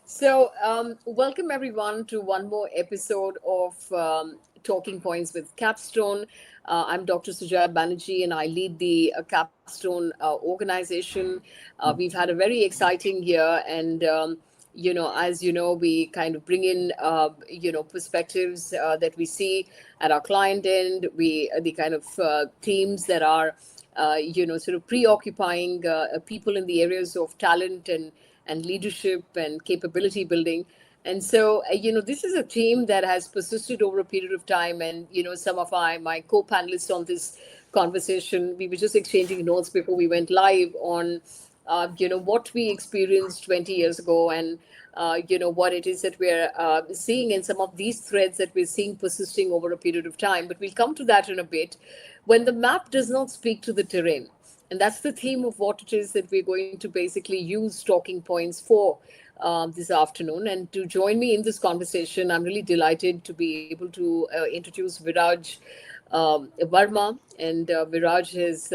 Welcome everyone to one more episode of Talking Points with Capstone. I'm Dr. Sujaya Banerjee, and I lead the Capstone organization. We've had a very exciting year, and as you know, we kind of bring in perspectives that we see at our client end. We the kind of themes that are sort of preoccupying people in the areas of talent and leadership and capability building. And so, this is a theme that has persisted over a period of time. And, some of my co-panelists on this conversation, we were just exchanging notes before we went live on, what we experienced 20 years ago and, what it is that we're seeing in some of these threads that we're seeing persisting over a period of time. But we'll come to that in a bit. When the map does not speak to the terrain, and that's the theme of what it is that we're going to basically use talking points for this afternoon. And to join me in this conversation, I'm really delighted to be able to introduce Viraj Verma. And Viraj has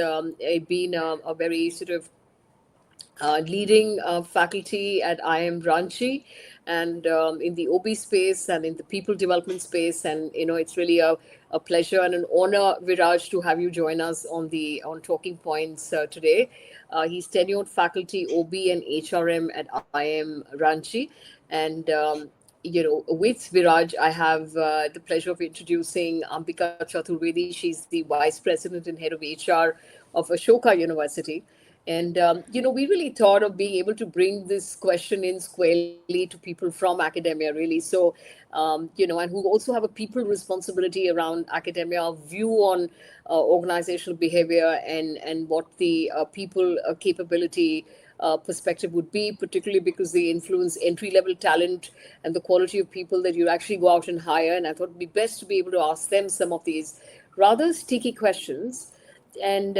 been a very sort of leading faculty at IIM Ranchi and in the OB space and in the people development space. And, it's really a pleasure and an honor, Viraj, to have you join us on Talking Points today. He's tenured faculty OB and HRM at IIM Ranchi. And, with Viraj, I have the pleasure of introducing Ambika Chaturvedi. She's the Vice President and Head of HR of Ashoka University. And, we really thought of being able to bring this question in squarely to people from academia, really. So, and who also have a people responsibility around academia, a view on organizational behavior and what the people capability perspective would be, particularly because they influence entry level talent and the quality of people that you actually go out and hire. And I thought it'd be best to be able to ask them some of these rather sticky questions and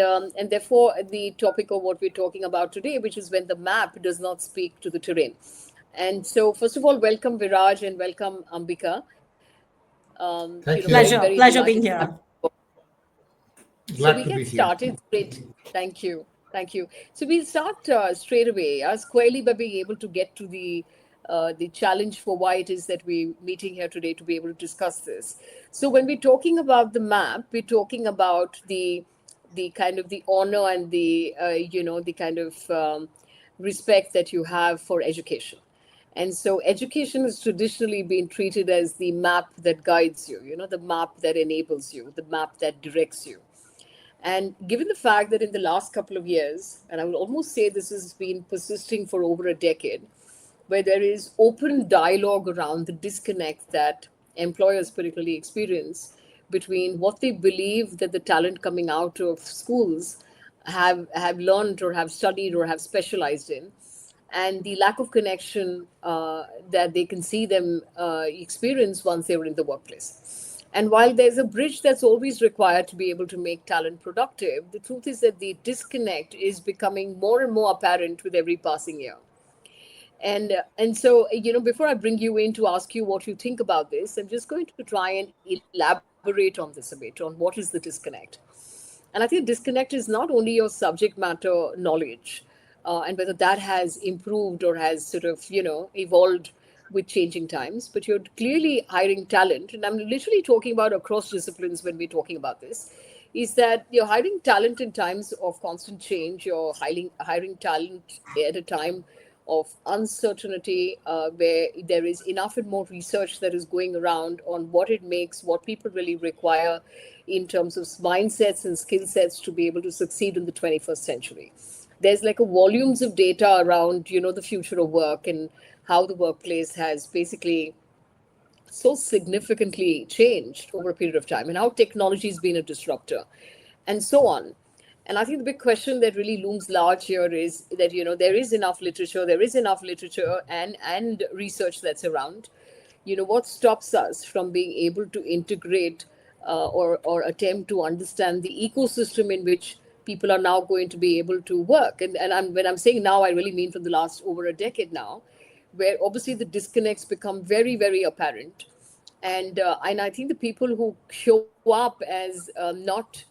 therefore the topic of what we're talking about today, which is when the map does not speak to the terrain. And so, first of all, welcome Viraj and welcome Ambika. Thank Very you. very Pleasure delighted being to have here. you. So Glad we to be get here. started straight. Thank you, thank you. So we'll start straight away, squarely by being able to get to the challenge for why it is that we're meeting here today to be able to discuss this. So when we're talking about the map, we're talking about the kind of the honor and the kind of respect that you have for education. And so education has traditionally been treated as the map that guides you, the map that enables you, the map that directs you. And given the fact that in the last couple of years, and I would almost say this has been persisting for over a decade, where there is open dialogue around the disconnect that employers particularly experience between what they believe that the talent coming out of schools have learned or have studied or have specialized in, and the lack of connection that they can see them experience once they were in the workplace. And while there's a bridge that's always required to be able to make talent productive, the truth is that the disconnect is becoming more and more apparent with every passing year. And so, before I bring you in to ask you what you think about this, I'm just going to try and elaborate on this a bit on what is the disconnect. And I think disconnect is not only your subject matter knowledge, and whether that has improved or has sort of, evolved with changing times, but you're clearly hiring talent. And I'm literally talking about across disciplines when we're talking about this, is that you're hiring talent in times of constant change. You're hiring talent at a time of uncertainty, where there is enough and more research that is going around on what it makes, what people really require in terms of mindsets and skill sets to be able to succeed in the 21st century. There's like a volumes of data around, the future of work and how the workplace has basically so significantly changed over a period of time and how technology has been a disruptor and so on. And I think the big question that really looms large here is that, there is enough literature and research that's around. What stops us from being able to integrate or attempt to understand the ecosystem in which people are now going to be able to work. When I'm saying now, I really mean for the last over a decade now, where obviously the disconnects become very, very apparent. And I think the people who show up as not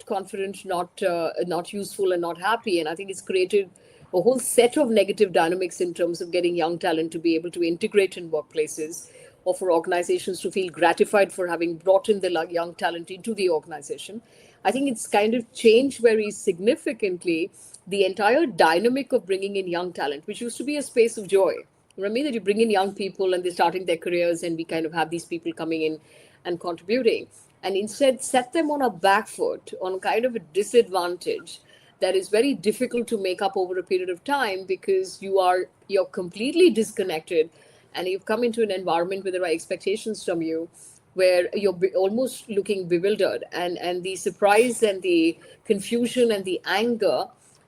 confident, not useful, and not happy, and I think it's created a whole set of negative dynamics in terms of getting young talent to be able to integrate in workplaces, or for organizations to feel gratified for having brought in the young talent into the organization. I think it's kind of changed very significantly the entire dynamic of bringing in young talent, which used to be a space of joy. Remember that you bring in young people and they're starting their careers, and we kind of have these people coming in and contributing, and instead set them on a back foot, on kind of a disadvantage that is very difficult to make up over a period of time, because you're completely disconnected, and you've come into an environment where there are expectations from you, where you're almost looking bewildered, and the surprise and the confusion and the anger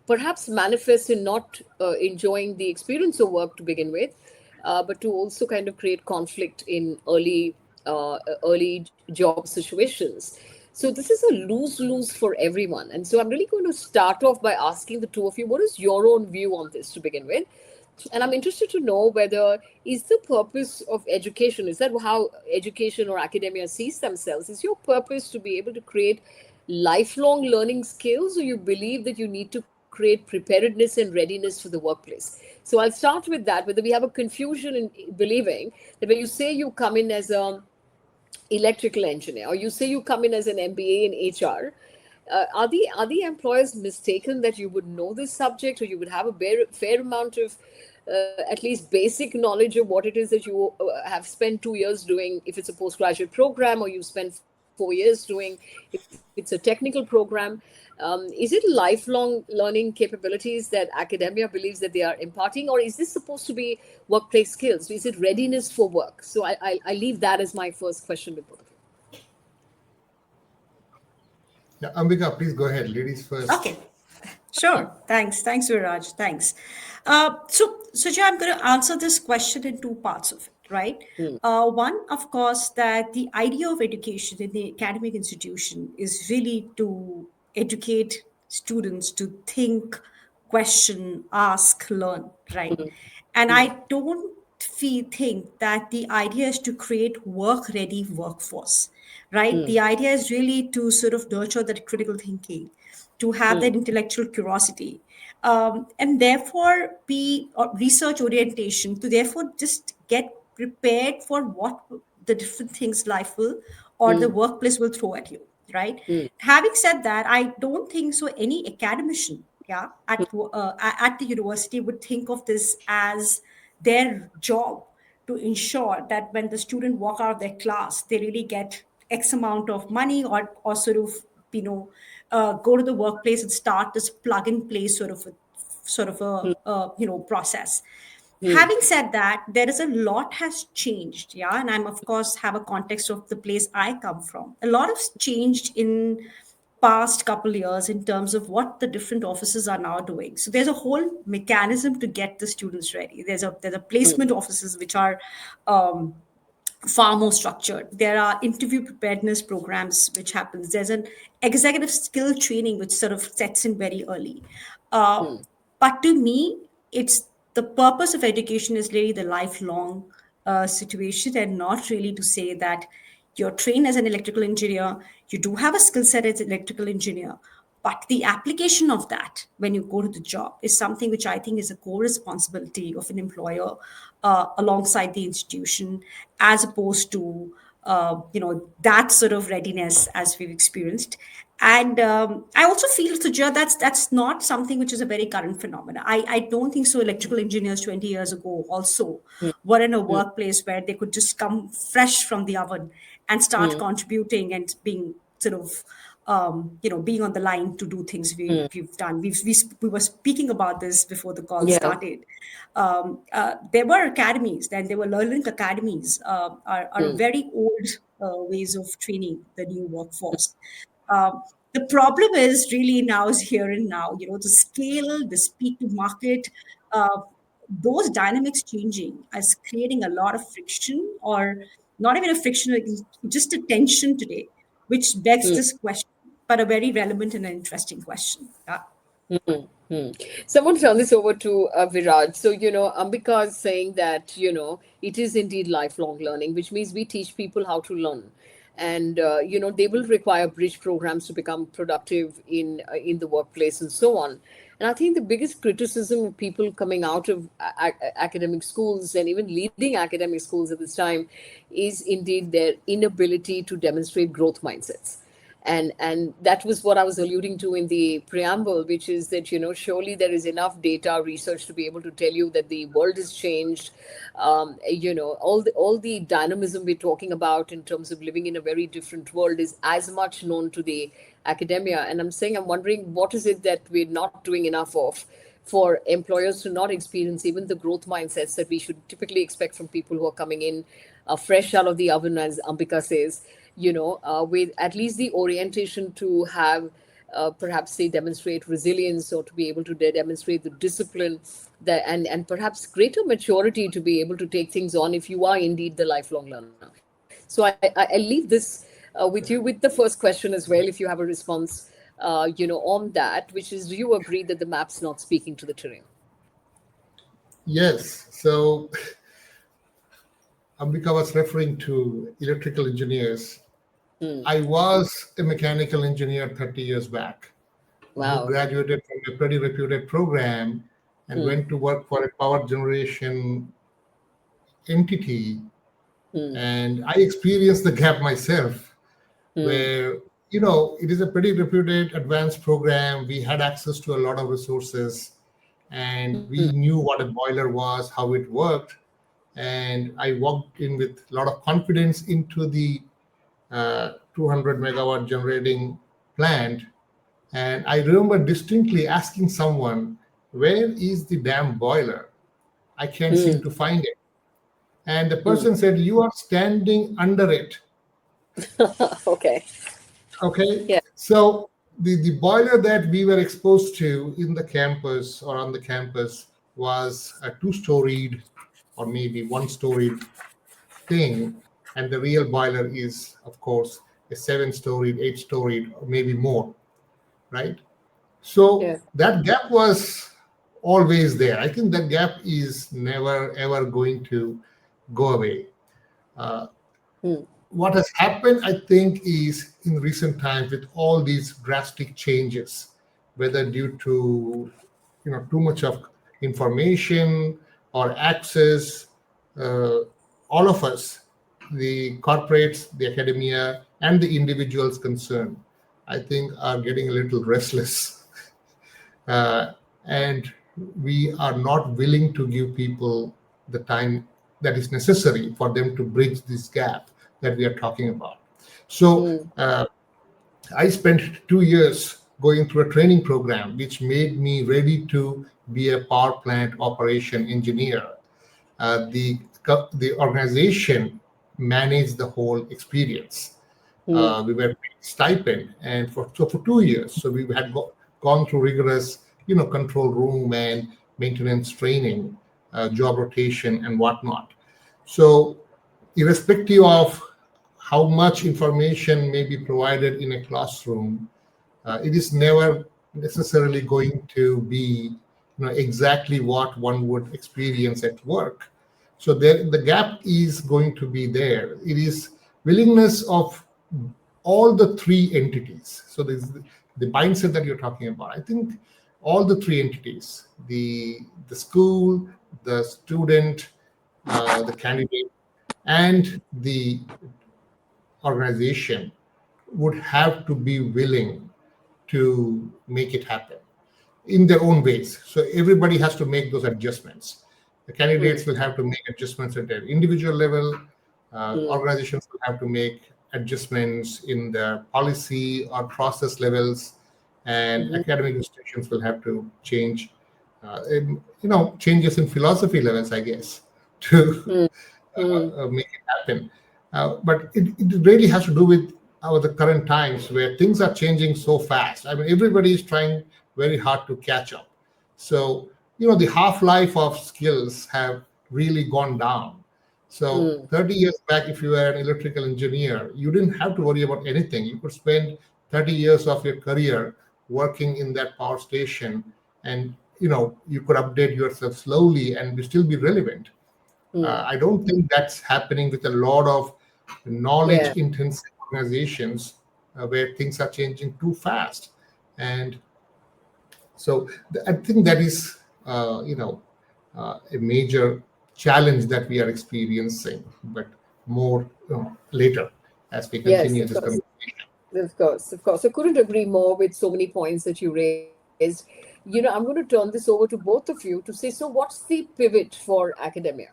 perhaps manifest in not enjoying the experience of work to begin with, but to also kind of create conflict in early job situations. So this is a lose-lose for everyone. And so I'm really going to start off by asking the two of you, what is your own view on this to begin with? And I'm interested to know whether, is the purpose of education, is that how education or academia sees themselves? Is your purpose to be able to create lifelong learning skills, or you believe that you need to create preparedness and readiness for the workplace? So I'll start with that, whether we have a confusion in believing that when you say you come in as a electrical engineer, or you say you come in as an MBA in HR, are the employers mistaken that you would know this subject, or you would have a fair amount of at least basic knowledge of what it is that you have spent 2 years doing, if it's a postgraduate program, or you spend 4 years doing, if it's a technical program? Is it lifelong learning capabilities that academia believes that they are imparting, or is this supposed to be workplace skills? Is it readiness for work? So I leave that as my first question with both of you. Yeah, Ambika, please go ahead. Ladies first. Okay, sure. Thanks, Viraj. Thanks. So, Suja, I'm going to answer this question in two parts of it, right? One, of course, that the idea of education in the academic institution is really to educate students to think, question, ask, learn, right? And I don't think that the idea is to create work ready workforce, right? The idea is really to sort of nurture that critical thinking, to have that intellectual curiosity, and therefore be research orientation, to therefore just get prepared for what the different things life will or the workplace will throw at you, right? Having said that, I don't think so any academician, yeah, at the university would think of this as their job to ensure that when the student walk out of their class, they really get X amount of money, or sort of, you know, go to the workplace and start this plug and play sort of a process. Having said that, there is a lot has changed, yeah, and I'm of course have a context of the place I come from. A lot has changed in past couple years in terms of what the different offices are now doing. So there's a whole mechanism to get the students ready. There's a placement offices which are um, far more structured. There are interview preparedness programs which happens. There's an executive skill training which sort of sets in very early. Uh, but to me, it's the purpose of education is really the lifelong situation, and not really to say that you're trained as an electrical engineer, you do have a skill set as an electrical engineer, but the application of that when you go to the job is something which I think is a core responsibility of an employer alongside the institution, as opposed to that sort of readiness as we've experienced. And I also feel, Sujya, that's not something which is a very current phenomenon. I don't think so. Electrical engineers 20 years ago also were in a workplace where they could just come fresh from the oven and start contributing and being sort of being on the line to do things we've done. We were speaking about this before the call Yeah. started. There were academies, then there were learning academies, are very old ways of training the new workforce. The problem is really now is here and now, the scale, the speed to market, uh, those dynamics changing as creating a lot of friction, or not even a friction, like just a tension today, which begs this question, but a very relevant and an interesting question. Hmm. So I want to turn this over to Viraj. So, Ambika is saying that, it is indeed lifelong learning, which means we teach people how to learn. And, they will require bridge programs to become productive in the workplace and so on. And I think the biggest criticism of people coming out of academic schools and even leading academic schools at this time is indeed their inability to demonstrate growth mindsets. And that was what I was alluding to in the preamble, which is that, surely there is enough data research to be able to tell you that the world has changed. All the dynamism we're talking about in terms of living in a very different world is as much known to the academia. And I'm wondering, what is it that we're not doing enough of for employers to not experience even the growth mindsets that we should typically expect from people who are coming in fresh out of the oven, as Ambika says, with at least the orientation to have perhaps they demonstrate resilience, or to be able to demonstrate the discipline that, and perhaps greater maturity to be able to take things on if you are indeed the lifelong learner. So I leave this with you with the first question as well, if you have a response, on that, which is, do you agree that the map's not speaking to the terrain? Yes. So Ambika was referring to electrical engineers. I was a mechanical engineer 30 years back, who Wow. graduated from a pretty reputed program and went to work for a power generation entity. And I experienced the gap myself, where, it is a pretty reputed advanced program. We had access to a lot of resources, and we knew what a boiler was, how it worked. And I walked in with a lot of confidence into the 200 megawatt generating plant. And I remember distinctly asking someone, "Where is the damn boiler? I can't seem to find it." And the person said, "You are standing under it." Okay. Okay. Yeah. So the boiler that we were exposed to in the campus or on the campus was a two-storied or maybe one-storied thing. And the real boiler is, of course, a seven-storied, eight-storied, or maybe more, right? So Yeah. that gap was always there. I think that gap is never ever going to go away. Uh, what has happened, I think, is in recent times with all these drastic changes, whether due to too much of information or access, uh, all of us, the corporates, the academia, and the individuals concerned, I think, are getting a little restless. And we are not willing to give people the time that is necessary for them to bridge this gap that we are talking about. So I spent 2 years going through a training program which made me ready to be a power plant operation engineer. The organization managed the whole experience. We were paid stipend, and for 2 years, so we had gone through rigorous, control room and maintenance training, job rotation, and whatnot. So, irrespective of how much information may be provided in a classroom, it is never necessarily going to be exactly what one would experience at work. So the gap is going to be there. It is willingness of all the three entities. So there's the mindset that you're talking about. I think all the three entities, the school, the student, the candidate, and the organization would have to be willing to make it happen in their own ways. So everybody has to make those adjustments. The candidates will have to make adjustments at their individual level. Organizations will have to make adjustments in their policy or process levels, and academic institutions will have to change, changes in philosophy levels, I guess, to make it happen. But it really has to do with the current times where things are changing so fast. I mean, everybody is trying very hard to catch up. So, the half life of skills have really gone down. So, 30 years back, if you were an electrical engineer, you didn't have to worry about anything. You could spend 30 years of your career working in that power station, and you could update yourself slowly and still be relevant. I don't think that's happening with a lot of Yeah. knowledge intensive organizations where things are changing too fast. And So I think that is, a major challenge that we are experiencing, but more later as we Yes, continue of this course. conversation. Of course, of course. I couldn't agree more with so many points that you raised. I'm going to turn this over to both of you to say, so what's the pivot for academia?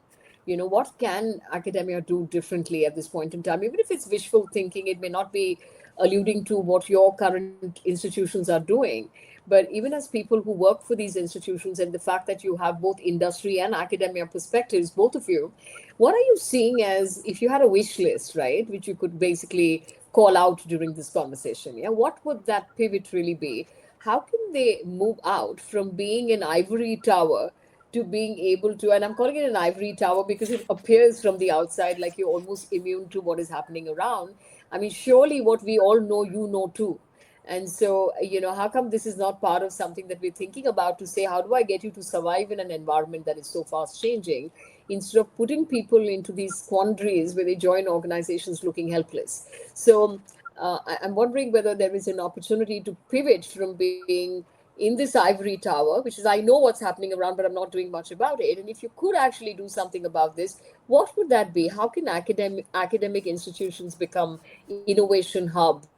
What can academia do differently at this point in time? Even if it's wishful thinking, it may not be alluding to what your current institutions are doing. But even as people who work for these institutions, and the fact that you have both industry and academia perspectives, both of you, what are you seeing as, if you had a wish list, right, which you could basically call out during this conversation? Yeah, what would that pivot really be? How can they move out from being an ivory tower to being able to, and I'm calling it an ivory tower because it appears from the outside like you're almost immune to what is happening around. I mean, surely what we all know, you know too. And so, how come this is not part of something that we're thinking about to say, how do I get you to survive in an environment that is so fast changing, instead of putting people into these quandaries where they join organizations looking helpless? So, I'm wondering whether there is an opportunity to pivot from being in this ivory tower, which is, I know what's happening around, but I'm not doing much about it. And if you could actually do something about this, what would that be? How can academic institutions become innovation hubs?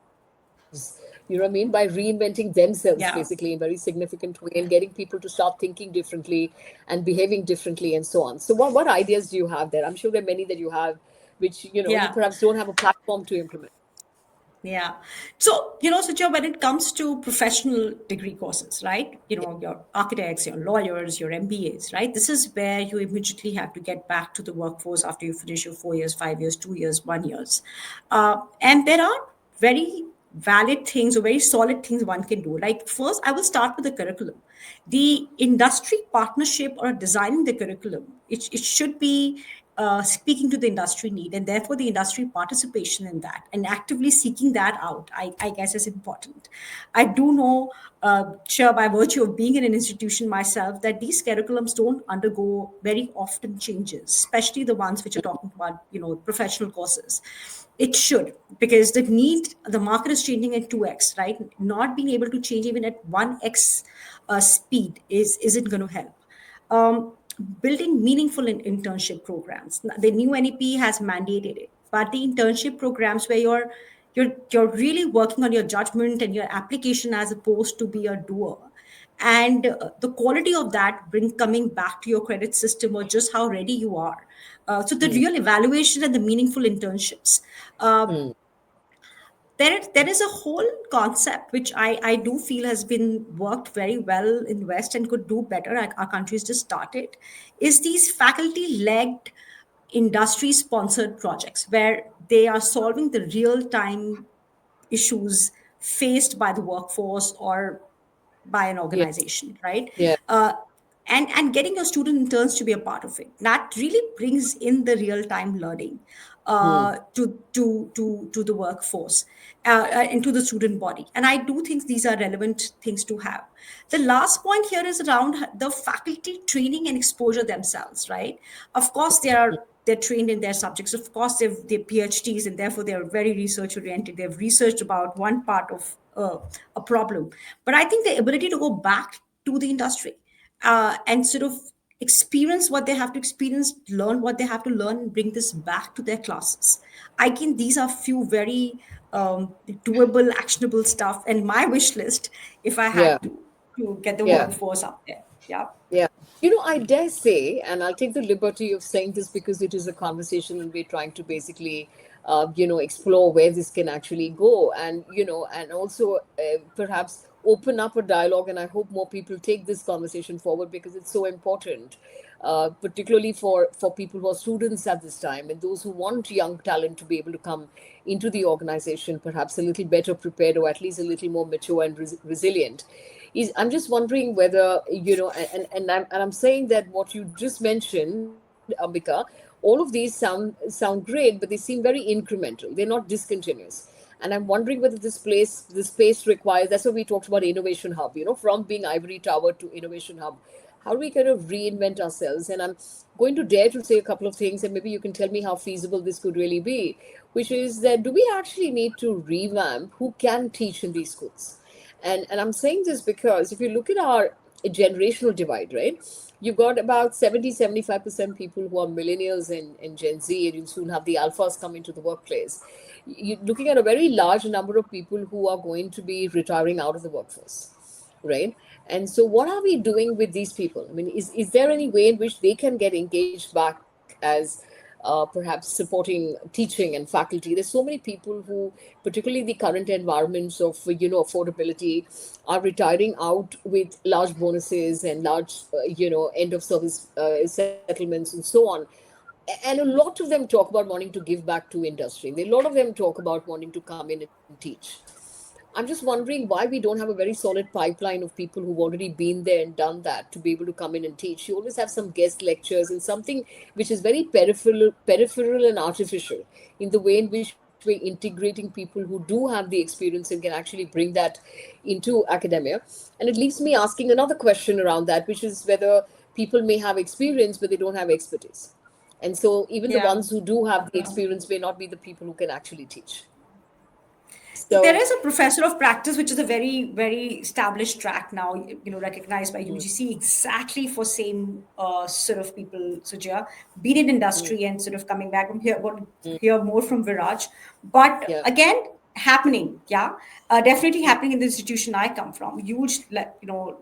By reinventing themselves basically in very Yeah. significant way, and getting people to start thinking differently and behaving differently and so on. So what ideas do you have there? I'm sure there are many that you have, which you Yeah. perhaps don't have a platform to implement. Yeah. So, Sucha, when it comes to professional degree courses, right? Your architects, your lawyers, your MBAs, right? This is where you immediately have to get back to the workforce after you finish your 4 years, 5 years, 2 years, 1 years. And there are very valid things or very solid things one can do. Like, first, I will start with the curriculum. The industry partnership or designing the curriculum, it should be speaking to the industry need, and therefore the industry participation in that and actively seeking that out, I guess is important. I do know, sure, by virtue of being in an institution myself, that these curriculums don't undergo very often changes, especially the ones which are talking about, professional courses. It should, because the market is changing at 2x, right? Not being able to change even at 1x speed isn't going to help. um, Building meaningful internship programs. The new NEP has mandated it, but the internship programs where you're really working on your judgment and your application as opposed to be a doer, and the quality of that bring coming back to your credit system or just how ready you are. So the Hmm. real evaluation and the meaningful internships. Uh, Hmm. there is a whole concept which I do feel has been worked very well in West and could do better. Our country's just started, is these faculty-led industry-sponsored projects where they are solving the real-time issues faced by the workforce or by an Yeah. organization, right? Yeah. Uh, and getting your student interns to be a part of it. That really brings in the real time learning Hmm. to the workforce and to the student body. And I do think these are relevant things to have. The last point here is around the faculty training and exposure themselves, right? Of course, they're trained in their subjects. Of course, they're PhDs, and therefore they're very research oriented. They've researched about one part of a problem. But I think the ability to go back to the industry and sort of experience what they have to experience, learn what they have to learn, and bring this back to their classes. I think these are few very doable, actionable stuff, and my wish list if I Yeah. had to get the Yeah. workforce up there. Yeah. Yeah. I dare say, and I'll take the liberty of saying this because it is a conversation and we're trying to basically, explore where this can actually go, and also perhaps open up a dialogue. And I hope more people take this conversation forward because it's so important, particularly for people who are students at this time and those who want young talent to be able to come into the organization, perhaps a little better prepared or at least a little more mature and resilient. I'm just wondering whether and I'm saying that what you just mentioned, Ambika, all of these sound great, but they seem very incremental. They're not discontinuous. And I'm wondering whether this space requires. That's what we talked about, innovation hub. From being ivory tower to innovation hub. How do we kind of reinvent ourselves? And I'm going to dare to say a couple of things, and maybe you can tell me how feasible this could really be. Which is that, do we actually need to revamp who can teach in these schools? And I'm saying this because if you look at our generational divide, right? You've got about 70-75% people who are millennials and Gen Z, and you'll soon have the alphas come into the workplace. You're looking at a very large number of people who are going to be retiring out of the workforce, right? And so, what are we doing with these people? I mean, is there any way in which they can get engaged back as perhaps supporting teaching and faculty? There's so many people who, particularly the current environments of affordability, are retiring out with large bonuses and large end of service settlements and so on. And a lot of them talk about wanting to give back to industry. A lot of them talk about wanting to come in and teach. I'm just wondering why we don't have a very solid pipeline of people who've already been there and done that to be able to come in and teach. You always have some guest lectures and something which is very peripheral and artificial in the way in which we're integrating people who do have the experience and can actually bring that into academia. And it leaves me asking another question around that, which is whether people may have experience but they don't have expertise. And so even the Yeah. ones who do have the experience may not be the people who can actually teach. There So, is a professor of practice, which is a very, very established track now, recognized by mm, UGC exactly for same sort of people, Sujaya, been in mm, industry and sort of coming back. I'm here, going to mm, hear more from Viraj. But yeah. again, happening, yeah, definitely happening in the institution I come from. Huge,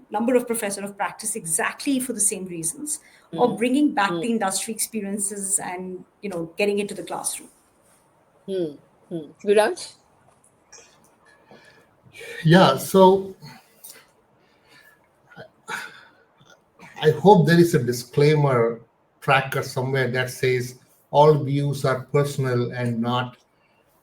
number of professor of practice exactly for the same reasons, or Mm, bringing back mm, the industry experiences and getting into the classroom. mm, Viraj? Yeah, so I hope there is a disclaimer tracker somewhere that says all views are personal and not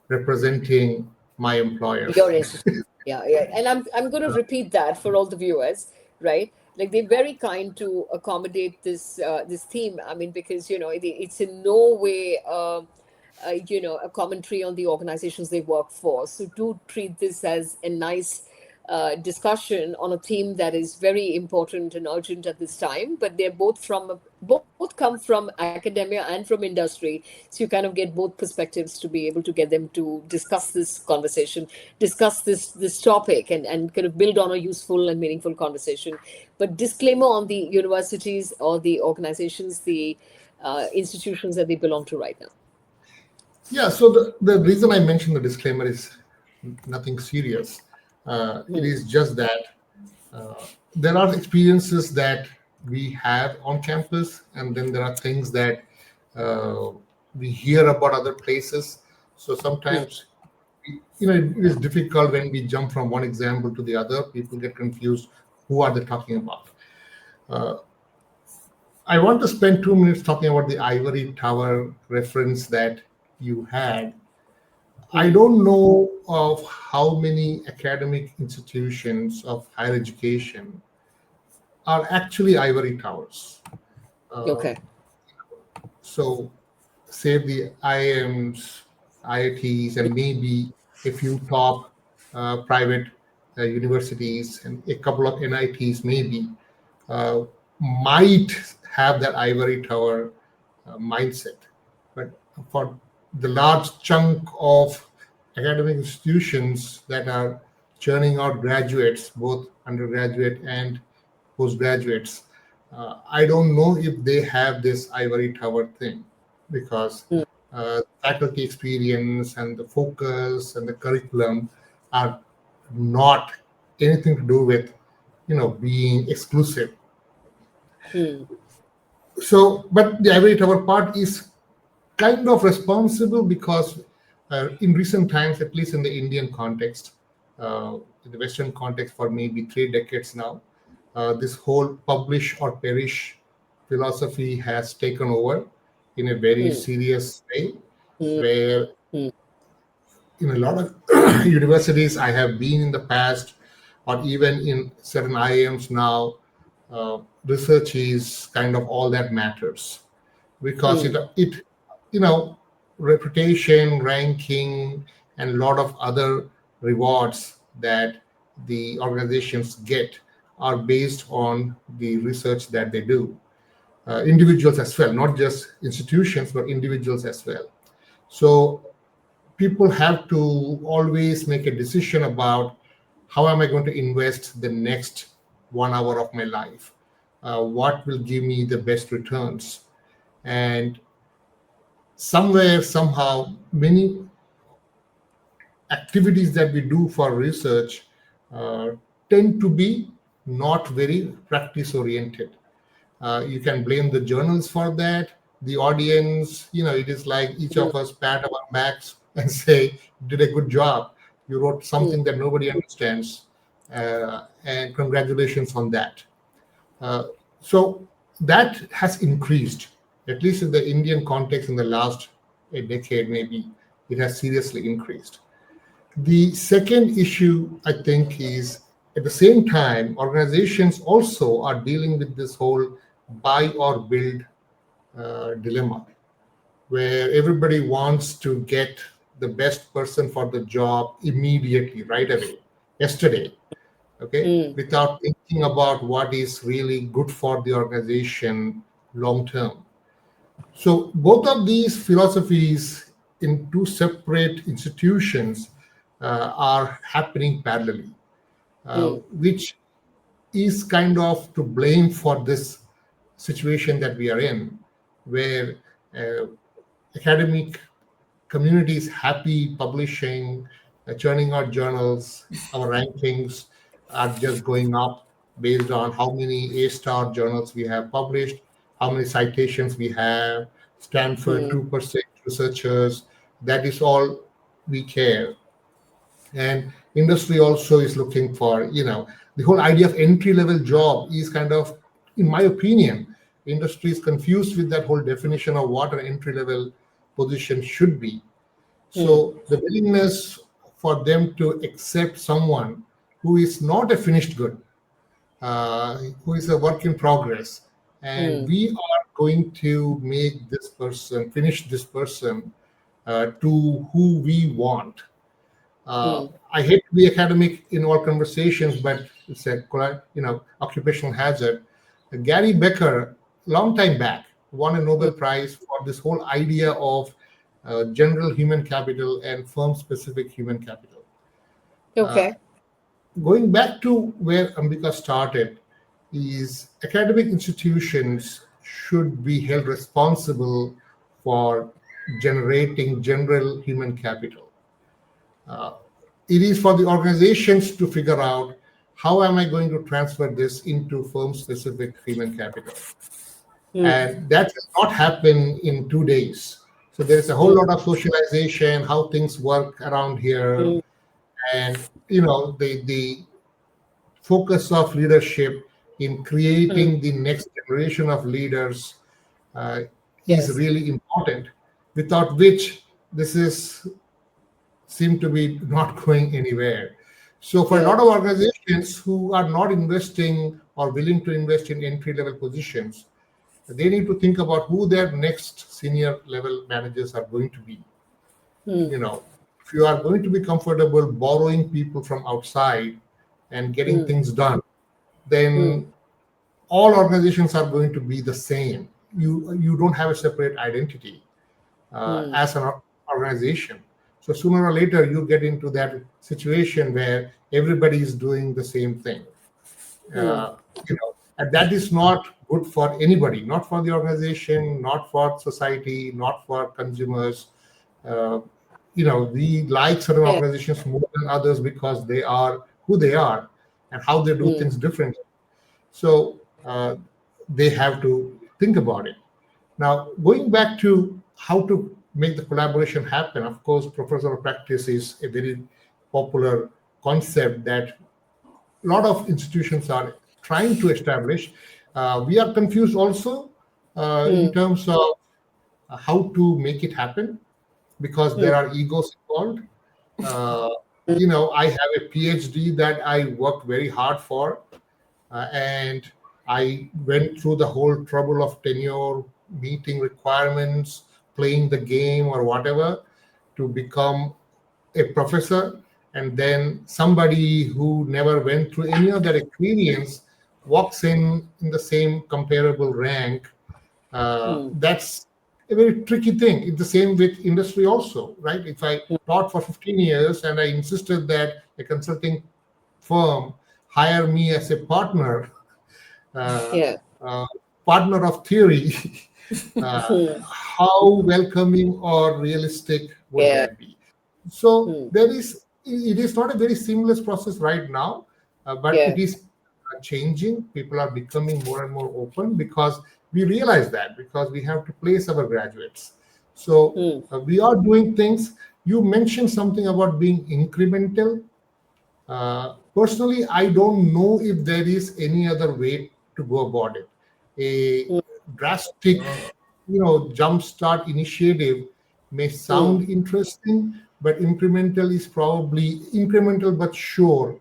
representing my employer. Your institution. Yeah, yeah. And I'm going to repeat that for all the viewers, right? Like they're very kind to accommodate this theme. I mean, because it's in no way a commentary on the organizations they work for. So do treat this as a nice discussion on a theme that is very important and urgent at this time. But they're both come from academia and from industry, so you kind of get both perspectives to be able to get them to discuss this conversation, discuss this topic, and kind of build on a useful and meaningful conversation. But disclaimer on the universities or the organizations, the institutions that they belong to right now. Yeah, so the reason I mentioned the disclaimer is nothing serious. It Hmm. is just that there are experiences that we have on campus, and then there are things that uh, we hear about other places. So Hmm. sometimes, it is difficult when we jump from one example to the other. People get confused. Who are they talking about? Uh, I want to spend 2 minutes talking about the ivory tower reference that you had. I Hmm. don't know of how many academic institutions of higher education are actually ivory towers. Uh, Okay. so, say the IIMs, IITs, and maybe a few top private universities and a couple of NITs, maybe, uh, might have that ivory tower mindset. But for the large chunk of academic institutions that are churning out graduates, both undergraduate and postgraduates, I don't know if they have this ivory tower thing because Hmm. faculty experience and the focus and the curriculum are not anything to do with being exclusive. Hmm. So, but the ivory tower part is kind of responsible because in recent times, at least in the Indian context, in the Western context for maybe 3 decades now, this whole publish or perish philosophy has taken over in a very Hmm. serious way, Hmm. where Hmm. in a lot of universities I have been in the past, or even in certain IIMs now, research is kind of all that matters because Hmm. it you know reputation, ranking, and a lot of other rewards that the organizations get are based on the research that they do. Individuals as well, not just institutions, but individuals as well. So people have to always make a decision about how am I going to invest the next 1 hour of my life? What will give me the best returns? And somewhere, somehow, many activities that we do for research uh, tend to be not very practice oriented. You can blame the journals for that, the audience. It is like each mm, of us pat our backs and say, did a good job. You wrote mm, something that nobody understands, and congratulations on that. Uh, so that has increased, at least in the Indian context, in the last a decade, maybe it has seriously increased. The second issue, I think, is at the same time, organizations also are dealing with this whole buy or build dilemma, where everybody wants to get the best person for the job immediately, right away, yesterday, okay, mm, without thinking about what is really good for the organization long term. So both of these philosophies in two separate institutions are happening parallelly, mm, which is kind of to blame for this situation that we are in, where uh, academic community is happy publishing, churning out journals. Our rankings are just going up based on how many A-star journals we have published, how many citations we have, Stanford mm, 2% researchers. That is all we care. And industry also is looking for, the whole idea of entry level job is kind of, in my opinion, industry is confused with that whole definition of what an entry level position should be. mm, So the willingness for them to accept someone who is not a finished good, who is a work in progress, and mm, we are going to make this person, finish this person to who we want. mm, I hate to be academic in all conversations, but it's a occupational hazard. Gary Becker, long time back, won a mm. Nobel Prize for this whole idea of general human capital and firm-specific human capital. Uh, Okay. Going back to where Ambika started, is academic institutions should be held responsible for generating general human capital. Uh, it is for the organizations to figure out how am I going to transfer this into firm specific human capital. Mm, And that will not happen in 2 days. So there is a whole mm, lot of socialization, how things work around here. mm, And the focus of leadership in mm. creating the next generation of leaders uh, is Yes. really important, without which this is seem to be not going anywhere. So for a Yeah. lot of organizations who are not investing or willing to invest in entry level positions, they need to think about who their next senior level managers are going to be. Mm, You know, if you are going to be comfortable borrowing people from outside and getting mm, things done, mm, then all organizations are going to be the same. You don't have a separate identity mm, as an organization. So sooner or later, you get into that situation where everybody is doing the same thing. mm, Uh, and that is not good for anybody, not for the organization, not for society, not for consumers. Uh, we like certain yeah. organizations more than others because they are who they are and how they do Mm, things differently. So they have to think about it. Now, going back to how to make the collaboration happen, of course, professional practice is a very popular concept that a lot of institutions are trying to establish. We are confused also in mm, terms of how to make it happen because there mm, are egos involved. Uh, I have a PhD that I worked very hard for, and I went through the whole trouble of tenure, meeting requirements, playing the game or whatever to become a professor. And then somebody who never went through any of that experience walks in the same comparable rank. mm, That's a very tricky thing. It's the same with industry also, right? If I mm, taught for 15 years and I insisted that a consulting firm hire me as a partner, uh, Yeah. uh, partner of theory, how welcoming or realistic would Yeah. that be? So Hmm. it is not a very seamless process right now, but Yeah. it is changing. People are becoming more and more open because we realize that because we have to place our graduates. So Hmm. we are doing things. You mentioned something about being incremental. Personally, I don't know if there is any other way to go about it. A Hmm. drastic, jumpstart initiative may Hmm. sound interesting, but incremental is probably incremental but sure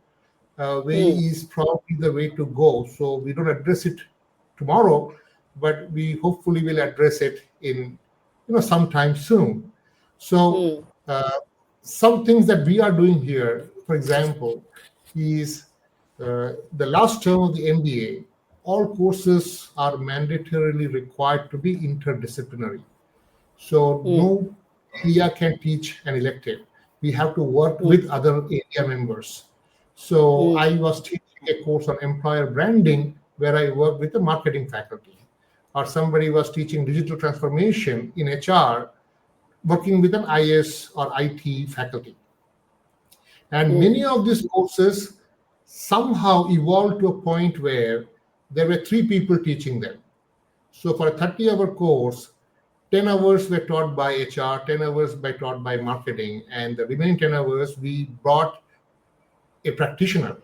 way Hmm. is probably the way to go. So we don't address it tomorrow, but we hopefully will address it in sometime soon. So Hmm. uh, some things that we are doing here, for example, is the last term of the MBA. All courses are mandatorily required to be interdisciplinary. So Hmm. no area can teach an elective. We have to work Hmm. with other area members. So Hmm. I was teaching a course on employer branding where I worked with the marketing faculty. Or somebody was teaching digital transformation in HR, working with an IS or IT faculty. And Hmm. many of these courses somehow evolved to a point where there were three people teaching them. So for a 30-hour course, 10 hours were taught by HR, 10 hours by taught by marketing, and the remaining 10 hours we brought a practitioner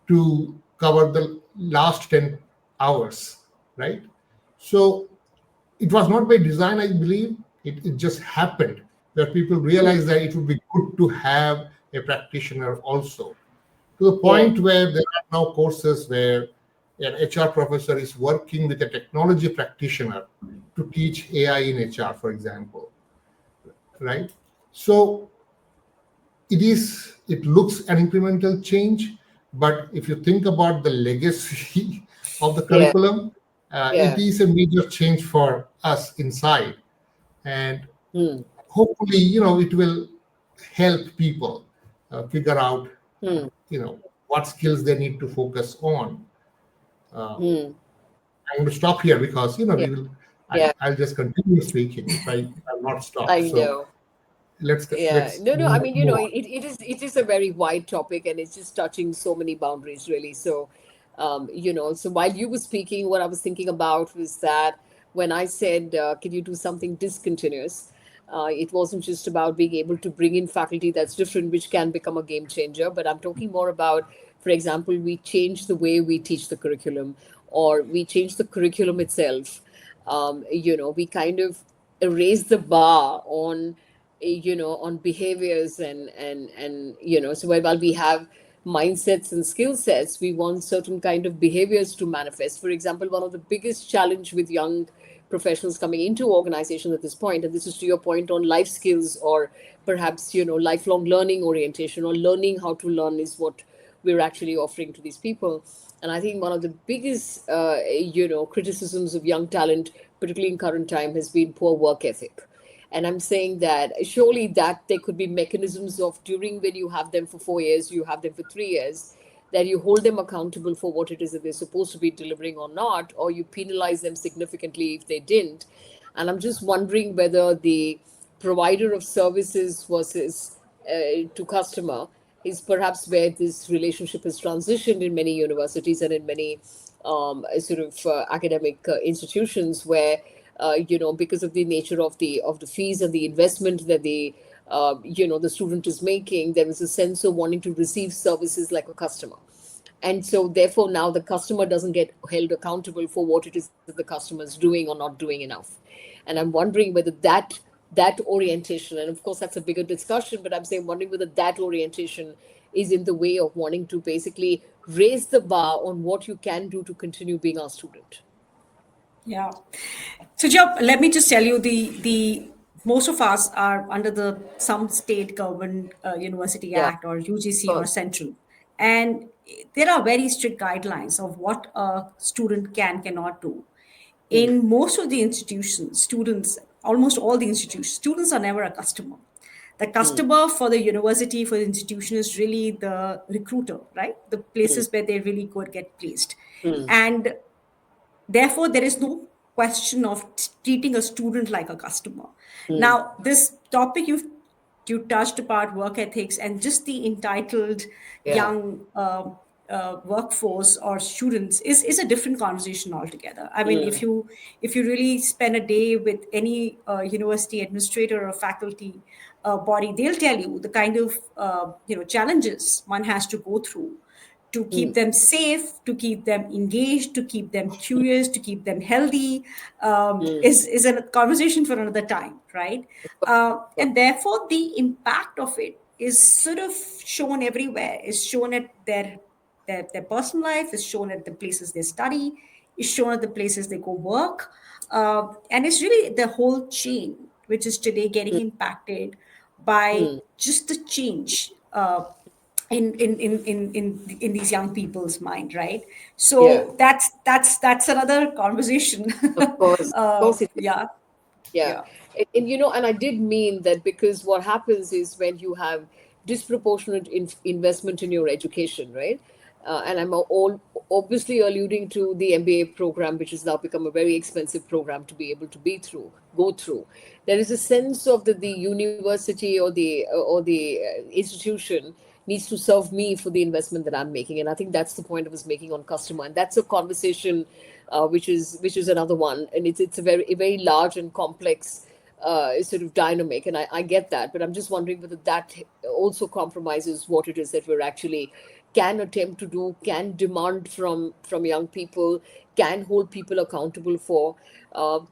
to cover the last 10 hours, right? So it was not by design, I believe. It just happened that people Hmm. realized that it would be good to have a practitioner also. To the Yeah. point where there are now courses where an HR professor is working with a technology practitioner to teach AI in HR, for example, right? So it looks an incremental change, but if you think about the legacy of the Yeah. curriculum, it Yeah. is a major change for us inside, and Hmm. hopefully, it will help people figure out, Hmm. what skills they need to focus on. Hmm. I'm going to stop here because Yeah. we will. Yeah. I'll just continue speaking if I'll not stop. I So know. let's Yeah, let's no, no. I move mean, on. it is a very wide topic, and it's just touching so many boundaries, really. So, so while you were speaking, what I was thinking about was that when I said, "Can you do something discontinuous?" It wasn't just about being able to bring in faculty that's different, which can become a game changer. But I'm talking more about, for example, we change the way we teach the curriculum, or we change the curriculum itself. We kind of erase the bar on on behaviors and so while we have mindsets and skill sets, we want certain kind of behaviors to manifest. For example, one of the biggest challenge with young professionals coming into organizations at this point, and this is to your point on life skills, or perhaps lifelong learning orientation, or learning how to learn, is what we're actually offering to these people. And I think one of the biggest criticisms of young talent, particularly in current time, has been poor work ethic. And I'm saying that surely that there could be mechanisms of, during when you have them for 4 years, you have them for 3 years, that you hold them accountable for what it is that they're supposed to be delivering or not, or you penalize them significantly if they didn't. And I'm just wondering whether the provider of services versus to customer is perhaps where this relationship has transitioned in many universities and in many academic institutions, where because of the nature of the fees and the investment that the student is making, there is a sense of wanting to receive services like a customer. And so therefore now the customer doesn't get held accountable for what it is that the customer is doing or not doing enough. And I'm wondering whether that orientation, and of course that's a bigger discussion, but I'm saying, wondering whether that orientation is in the way of wanting to basically raise the bar on what you can do to continue being our student. Yeah. So, Job, let me just tell you the most of us are under the some state government university Yeah, act or of UGC or course. central, and there are very strict guidelines of what a student cannot do. Hmm. In most of the institutions, students, almost all the institutions, students are never a customer. The customer for the university, for the institution, is really the recruiter, right? The places where they really go and get placed. And therefore, there is no question of treating a student like a customer. Now, this topic you touched about work ethics and just the entitled Yeah. young workforce or students is a different conversation altogether. I mean, if you really spend a day with any university administrator or faculty body, they'll tell you the kind of challenges one has to go through to keep them safe, to keep them engaged, to keep them curious, to keep them healthy, is a conversation for another time, right? And therefore, the impact of it is sort of shown everywhere. Is shown at their personal life, is shown at the places they study, is shown at the places they go work, and it's really the whole chain which is today getting impacted by just the change in these young people's mind, right? Yeah. So that's another conversation. Of course it is. Yeah, Yeah, yeah. and I did mean that because what happens is when you have disproportionate investment in your education, right? And I'm all obviously alluding to the MBA program, which has now become a very expensive program to be able to go through. There is a sense of that the university or the institution needs to serve me for the investment that I'm making, and I think that's the point I was making on customer, and that's a conversation which is another one, and it's a very large and complex sort of dynamic, and I get that, but I'm just wondering whether that also compromises what it is that we're actually can attempt to do, can demand from young people, can hold people accountable for,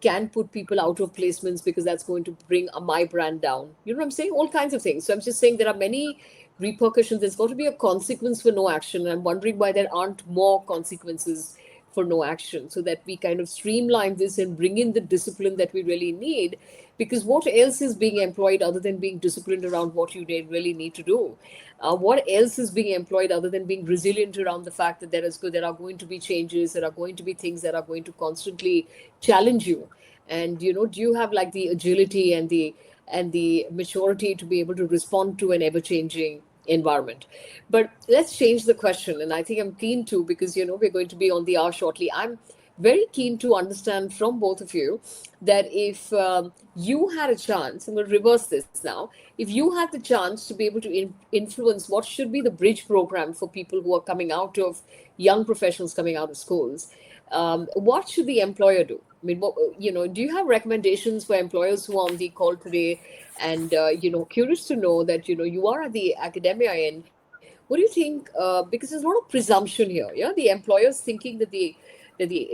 can put people out of placements because that's going to bring my brand down. You know what I'm saying? All kinds of things. So I'm just saying there are many repercussions. There's got to be a consequence for no action. And I'm wondering why there aren't more consequences for no action, so that we kind of streamline this and bring in the discipline that we really need. Because what else is being employed other than being disciplined around what you really need to do? What else is being employed other than being resilient around the fact that there are going to be changes, there are going to be things that are going to constantly challenge you, and do you have like the agility and the maturity to be able to respond to an ever changing environment? But let's change the question, and I think I'm keen to, because we're going to be on the hour shortly. I'm very keen to understand from both of you that if you had a chance, I'm going to reverse this now. If you had the chance to be able to influence what should be the bridge program for people who are coming out of young professionals coming out of schools, what should the employer do? I mean, do you have recommendations for employers who are on the call today? And curious to know that you are at the academia end. What do you think? Because there's a lot of presumption here. Yeah, the employers thinking that the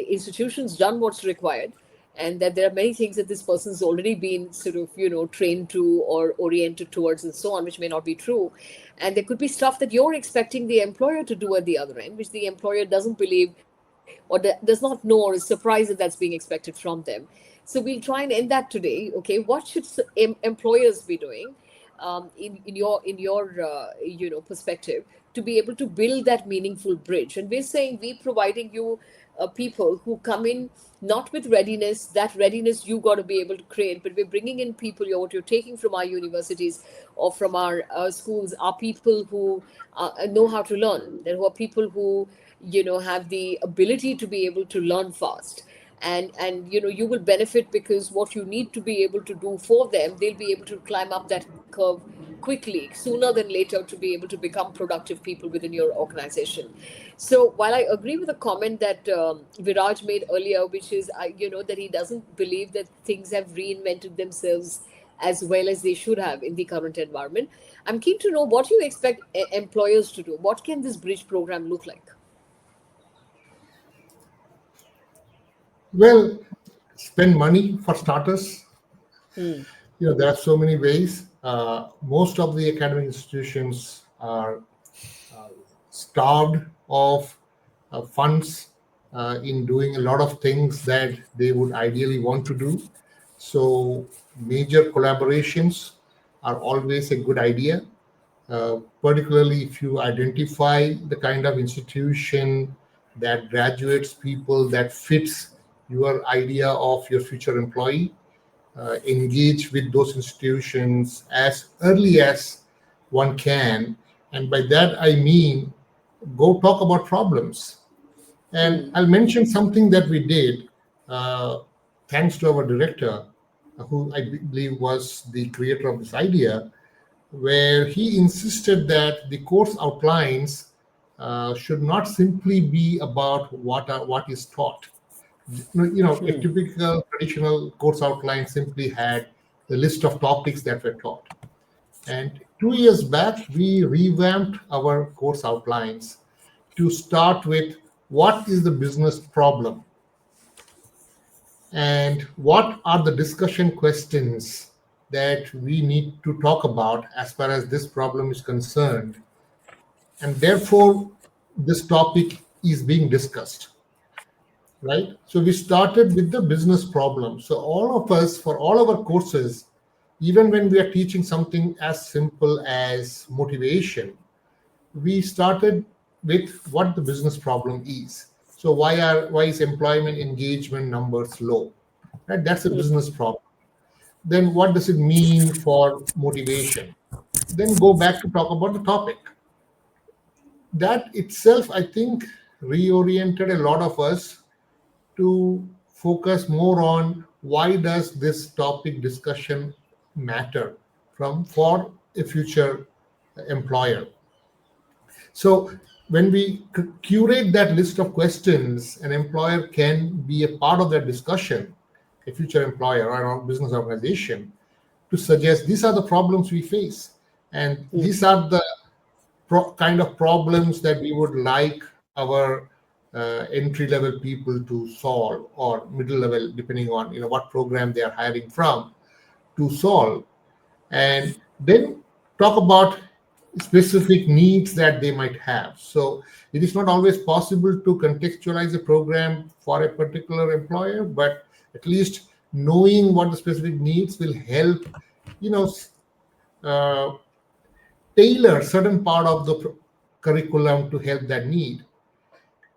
institution's done what's required, and that there are many things that this person's already been sort of trained to or oriented towards and so on, which may not be true. And there could be stuff that you're expecting the employer to do at the other end, which the employer doesn't believe or does not know or is surprised that that's being expected from them. So we'll try and end that today. Okay, what should employers be doing, in your perspective, to be able to build that meaningful bridge? And we're saying we're providing you people who come in not with readiness. That readiness you got to be able to create, but we're bringing in people. What you're taking from our universities or from our schools are people who know how to learn. There are people who have the ability to be able to learn fast, and you will benefit, because what you need to be able to do for them, they'll be able to climb up that curve quickly, sooner than later, to be able to become productive people within your organization. So while I agree with the comment that Viraj made earlier, which is that he doesn't believe that things have reinvented themselves as well as they should have in the current environment, I'm keen to know what you expect employers to do. What can this bridge program look like? Well, spend money for starters. Hmm. There are so many ways. Most of the academic institutions are starved of funds in doing a lot of things that they would ideally want to do. So, major collaborations are always a good idea, particularly if you identify the kind of institution that graduates people that fits your idea of your future employee. engage with those institutions as early as one can. And by that, I mean go talk about problems. And I'll mention something that we did, uh, thanks to our director, who I believe was the creator of this idea, where he insisted that the course outlines should not simply be about what is taught. A typical traditional course outline simply had the list of topics that were taught. And 2 years back, we revamped our course outlines to start with what is the business problem and what are the discussion questions that we need to talk about as far as this problem is concerned. And therefore, this topic is being discussed, right? So we started with the business problem. So all of us, for all our courses, even when we are teaching something as simple as motivation, we started with what the business problem is. So why is employment engagement numbers low? Right? That's a business problem. Then what does it mean for motivation? Then go back to talk about the topic. That itself, I think, reoriented a lot of us to focus more on why does this topic discussion matter from for a future employer. So when we curate that list of questions, an employer can be a part of that discussion, a future employer or a business organization, to suggest these are the problems we face, and these are the kind of problems that we would like our entry level people to solve, or middle level, depending on what program they are hiring from, to solve. And then talk about specific needs that they might have. So it is not always possible to contextualize a program for a particular employer, but at least knowing what the specific needs will help, you know, uh, tailor certain part of the curriculum to help that need.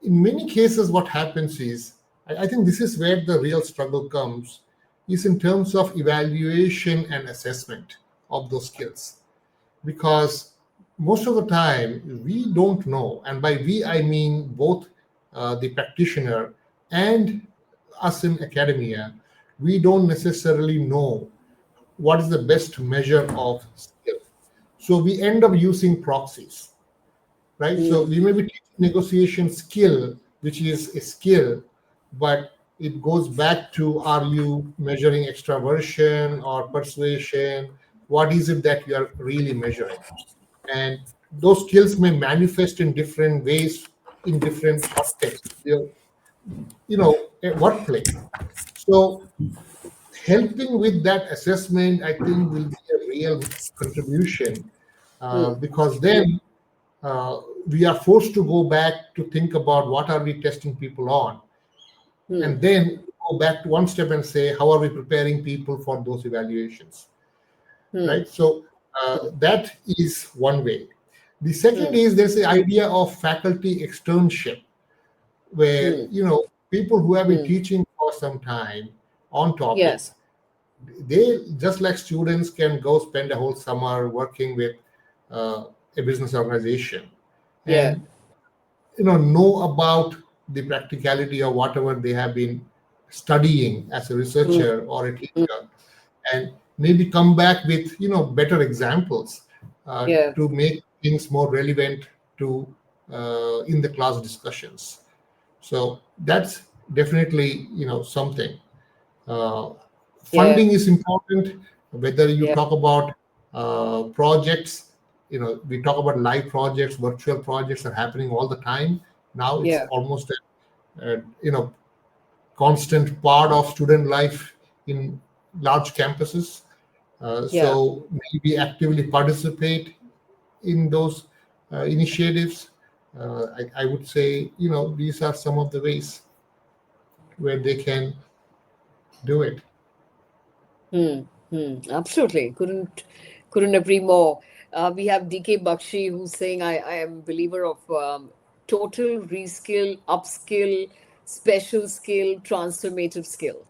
In many cases, what happens is, I think this is where the real struggle comes, is in terms of evaluation and assessment of those skills. Because most of the time, we don't know, and by we, I mean both the practitioner and us in academia, we don't necessarily know what is the best measure of skill. So we end up using proxies, right? So we may be teaching negotiation skill, which is a skill, but it goes back to, are you measuring extraversion or persuasion? What is it that you are really measuring? And those skills may manifest in different ways in different contexts, at workplace. So helping with that assessment, I think, will be a real contribution, because then uh, we are forced to go back to think about what are we testing people on, and then go back to one step and say how are we preparing people for those evaluations, right? So that is one way. The second is there's the idea of faculty externship, where people who have been teaching for some time on topics, Yes. they, just like students, can go spend a whole summer working with a business organization Yeah. and know about the practicality of whatever they have been studying as a researcher or a teacher, and maybe come back with better examples Yeah. to make things more relevant to in the class discussions. So that's definitely something. uh, Yeah. Funding is important, whether you Yeah. talk about projects. We talk about live projects, virtual projects are happening all the time now. It's Yeah. almost a constant part of student life in large campuses. Yeah. So maybe actively participate in those initiatives. I would say these are some of the ways where they can do it. Hmm. Hmm. Absolutely. Couldn't agree more. We have DK Bakshi who's saying, I am believer of total reskill, upskill, special skill, transformative skill.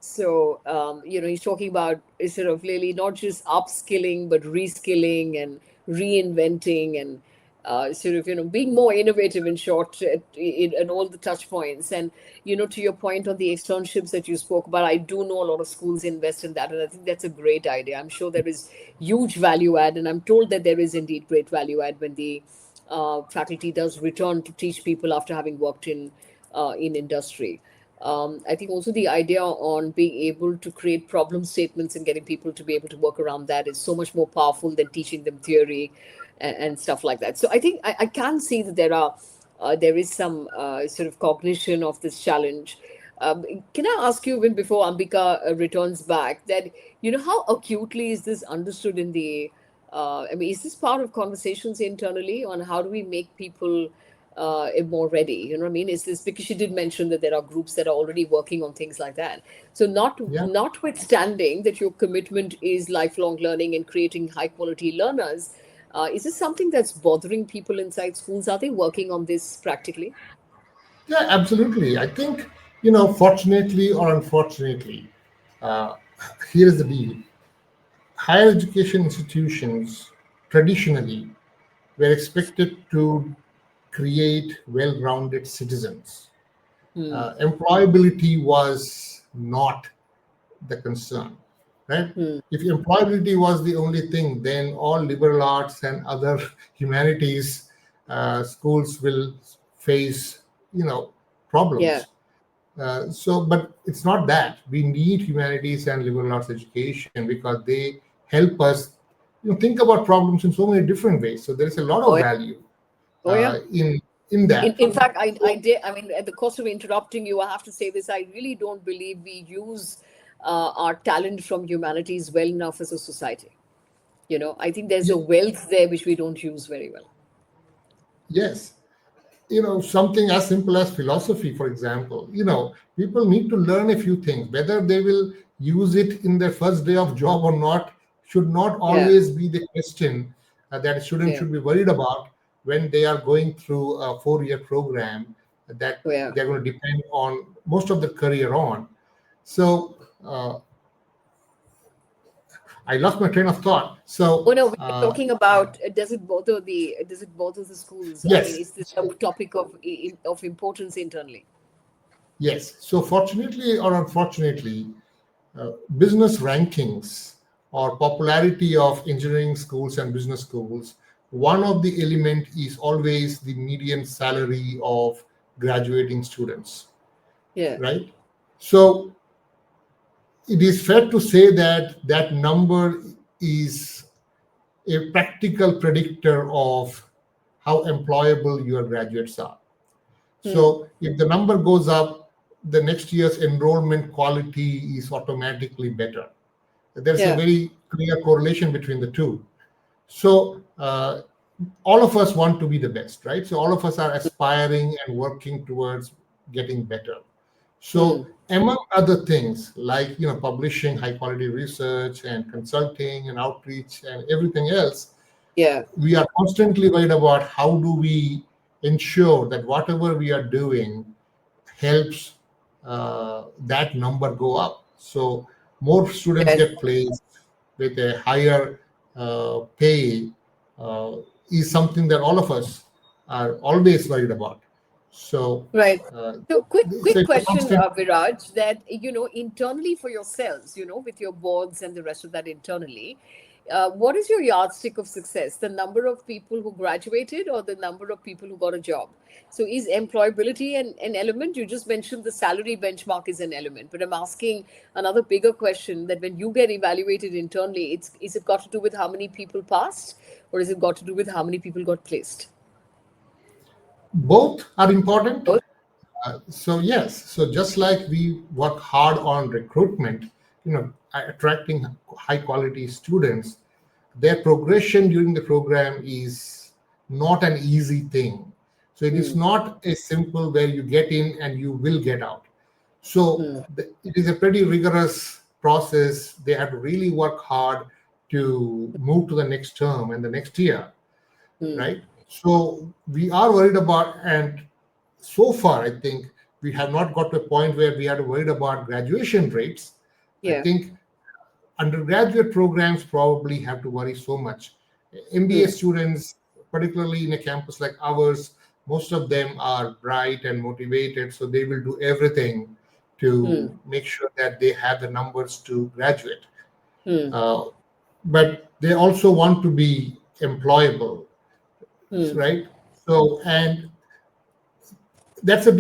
So, he's talking about sort of really not just upskilling, but reskilling and reinventing and sort of, being more innovative in short in all the touch points. And, to your point on the externships that you spoke about, I do know a lot of schools invest in that. And I think that's a great idea. I'm sure there is huge value add. And I'm told that there is indeed great value add when the faculty does return to teach people after having worked in industry. I think also the idea on being able to create problem statements and getting people to be able to work around that is so much more powerful than teaching them theory and stuff like that. So I think I can see that there is some sort of cognition of this challenge. Can I ask you, even before Ambika returns back, that how acutely is this understood in the? I mean, is this part of conversations internally on how do we make people more ready? You know what I mean? Is this because she did mention that there are groups that are already working on things like that? So, Yeah. notwithstanding that your commitment is lifelong learning and creating high quality learners, is this something that's bothering people inside schools? Are they working on this practically? Yeah, absolutely. I think, fortunately or unfortunately, uh, here is the deal. Higher education institutions traditionally were expected to create well rounded citizens. Hmm. Employability was not the concern, right? Hmm. If employability was the only thing, then all liberal arts and other humanities schools will face, Yeah. problems. But it's not that. We need humanities and liberal arts education because they help us, think about problems in so many different ways. So there is a lot Oh of yeah. value Oh yeah. in In, that. in fact, I did. I mean, at the cost of interrupting you, I have to say this. I really don't believe we use our talent from humanities well enough as a society. I think there's a Ye- wealth there which we don't use very well. yes, something as simple as philosophy, for example. People need to learn a few things. Whether they will use it in their first day of job or not should not Yeah, always be the question that students yeah, should be worried about when they are going through a 4-year program that yeah. they're going to depend on most of their career on. So I lost my train of thought. Oh So no, we were talking about does it bother the schools? I mean, yes. is this a topic of importance internally? Yes. So, fortunately or unfortunately, business rankings or popularity of engineering schools and business schools, one of the element is always the median salary of graduating students, Yeah, right? So, it is fair to say that that number is a practical predictor of how employable your graduates are. hmm. So if the number goes up, the next year's enrollment quality is automatically better. There's a Yeah, very clear correlation between the two. So all of us want to be the best, right? So all of us are aspiring and working towards getting better. hmm. So among other things like publishing high quality research and consulting and outreach and everything else, Yeah, we are constantly worried about how do we ensure that whatever we are doing helps that number go up. So more students yes, get placed with a higher pay uh, is something that all of us are always worried about. So right. uh, So, so quick it's a question, constant. Viraj, that internally for yourselves, with your boards and the rest of that internally, what is your yardstick of success? The number of people who graduated or the number of people who got a job? So, is employability an element? You just mentioned the salary benchmark is an element, but I'm asking another bigger question that when you get evaluated internally, is it got to do with how many people passed, or is it got to do with how many people got placed? Both are important. Both. So yes, so just like we work hard on recruitment, attracting high quality students, their progression during the program is not an easy thing. So it is Hmm. not a simple where you get in and you will get out. So Hmm. it is a pretty rigorous process. They have to really work hard to move to the next term and the next year, Hmm. right? So we are worried about, and so far, I think we have not got to a point where we are worried about graduation rates. I Yeah. think undergraduate programs probably have to worry so much. MBA Mm. students, particularly in a campus like ours, most of them are bright and motivated, so they will do everything to Mm. make sure that they have the numbers to graduate. Mm. Uh, but they also want to be employable, Mm. right? So, and that's a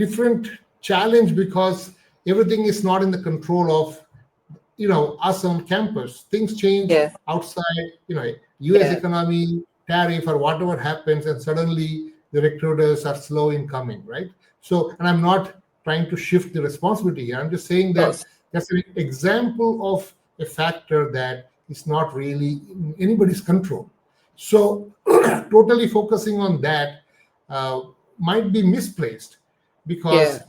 different challenge because everything is not in the control of us on campus. Things change Yeah. outside, US Yeah. economy, tariff, or whatever happens, and suddenly the recruiters are slow in coming, right? So, and I'm not trying to shift the responsibility here. I'm just saying Of that course. that's an example of a factor that is not really in anybody's control. So totally focusing on that uh, might be misplaced, Yeah. because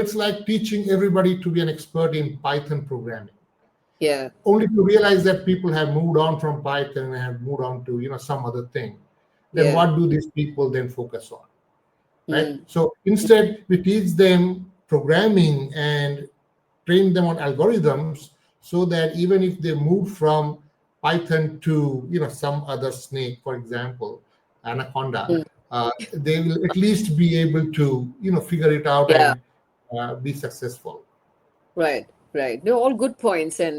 it's like teaching everybody to be an expert in Python programming, Yeah. only to realize that people have moved on from Python and have moved on to some other thing. Then Yeah. what do these people then focus on, right? Mm. So instead, we teach them programming and train them on algorithms, so that even if they move from Python to some other snake, for example, Anaconda, Mm. they will at least be able to figure it out Yeah. and be successful. Right, right. No, all good points. And,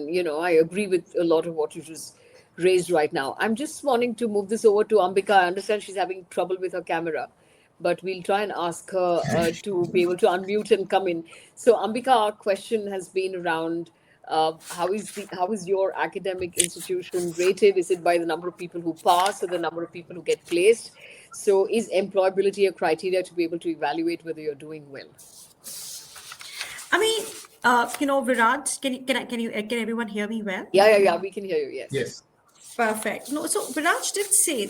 I agree with a lot of what you just raised right now. I'm just wanting to move this over to Ambika. I understand she's having trouble with her camera, but we'll try and ask her to be able to unmute and come in. So, Ambika, our question has been around how is your academic institution rated? Is it by the number of people who pass or the number of people who get placed? So, is employability a criteria to be able to evaluate whether you're doing well? I mean, Virat, can everyone hear me well? Yeah, yeah, yeah. We can hear you. Yes. Yes. Perfect. No, so Viraj did say,